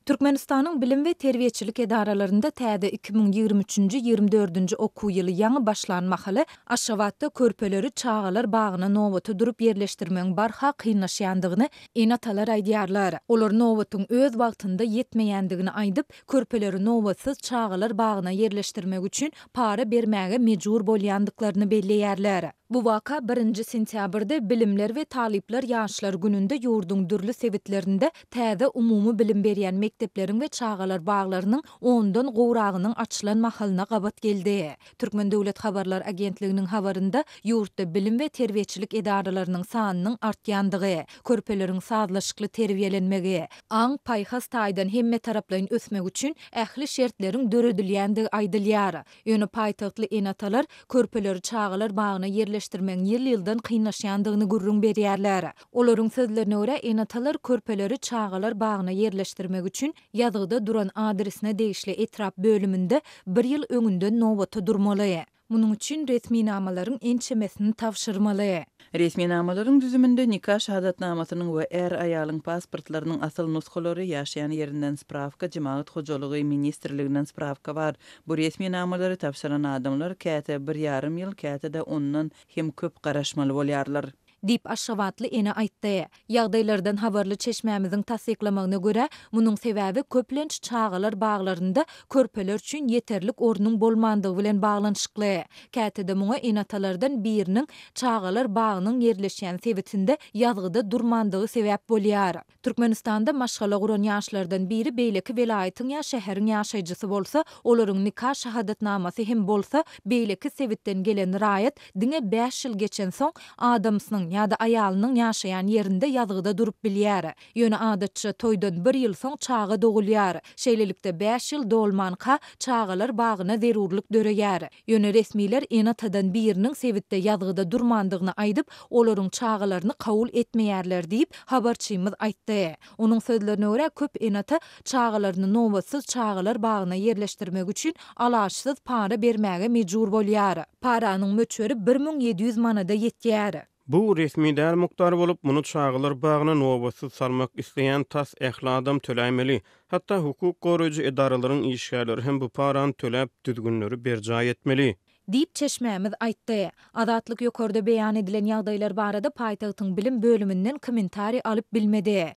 Türkmenistanyň bilim we terbiýetçilik edaralarynda täze 2023-24 okuw ýyly ýaňy başlanmahaly Aşgabatda körpeleri çağalar bagyna nowata durup yerleşdirmeň barha kynnaşýandygyny enatalar aýdýarlar. Olar nowatyň öz wagtynda ýetmeýändigini aýdyp, körpeleri nowatsız çağalar bagyna yerleşdirmek üçin para bermäge mejbur bolýandyklaryny belleýärler. Bu vaka 1 sentýabrda Bilimler we Talipler ýaşlar gününde ýurdun dürli sebitlerinde täze umumy bilim berýän mektepleriň we çağalar baglarynyň 10-dan gowragynyň açylan mahalyna gabat geldi. Türkmen Döwlet Habarlar Agentliginiň habarynda ýurtda bilim we terbiýetçilik edaralarynyň sanynyň artýandygy, körpeleriň sazlaşykly terbiýelenmegi, aň paýhas taýdan hemme taraplaryň ösmek üçin ähli şertleriň döredilýändigi aýdylýar. Ýöne paýtagtly enatalar körpeleri çağalar bagyna yerleşdirmeň ýyl-ýyldan kynnaşýandygyny gurrun berýärler. Olaryň sözlerine görä enatalar körpeleri çağalar bagyna yerleşdirmek üçin ýazgyda duran adresine degişli etrap bölüminde 1 ýyl öňünde nowata durmaly. Munyň üçin resmi namalaryň ençemesini tapşyrmaly. Resmi namalaryň düzüminde nikah şahadatnamasynyň we er aýalyň pasportlarynyň asyl nuskalary ýaşaýan ýerinden spravka Jemaat hojalygy ministrliginden spravka bar. Bu resmi namalary tapşyran adamlar käte 1,5 ýyl, käte-de ondan hem köp garaşmaly bolýarlar. Dip Aşgabatly ene aýtdy. Ýagdaýlardan habarly çeşmämiziň tasdiklamagyna görä, munyň sebäbi köplenç çağalar baglarynda körpeler üçin ýeterlik ornuň bolmandygy bilen baglanyşykly. Kätede muňa enatalardan biriniň çağalar bagynyň yerleşýän sebitinde ýazgyda durmandygy sebäp bolýar. Türkmenistanda maşgala guran ýaşlardan biri beýleki welaýatyň ýa şäheriň ýaşaýjysy bolsa, olaryň nikah şahadatnamasy hem bolsa, beýleki sebitden gelen raýat diňe 5 ýyl geçen soň adamsynyň ýa-da aýalynyň ýaşaýan ýerinde ýazgyda durup bilýär. Ýöne adatça toýdan 1 ýyl soň çaga dogulýar. Şeýlelikde 5 ýyl dolmanka çağalar bagyna zerurlyk döreýär. Ýöne resmiler enatadan biriniň sebitde ýazgyda durmandygyny aýdyp, olaryň çağalaryny kabul etmeýärler diýip habarçymyz aýtdy. Onuň sözlerine görä köp enata çağalaryny nowatsız çağalar bagyna yerleşdirmek üçin alaçsyz para bermäge mejbur bolýar. Paranyň möçberi 1700 manada ýetýär. Bu resmi däl mukdar bolup, muny çağalar bagyna nowatsız salmak isleýän tas ähli adam tölämeli. Hatda hukuk goraýjy edaralaryň işgärleri hem bu parany töläp düzgünleri berja etmeli. Dip çeşmämiz aýtdy. Azatlyk ýokarda beýan edilen ýagdaýlar barada paýtagtyň bilim bölümünden kommentari alyp bilmedi.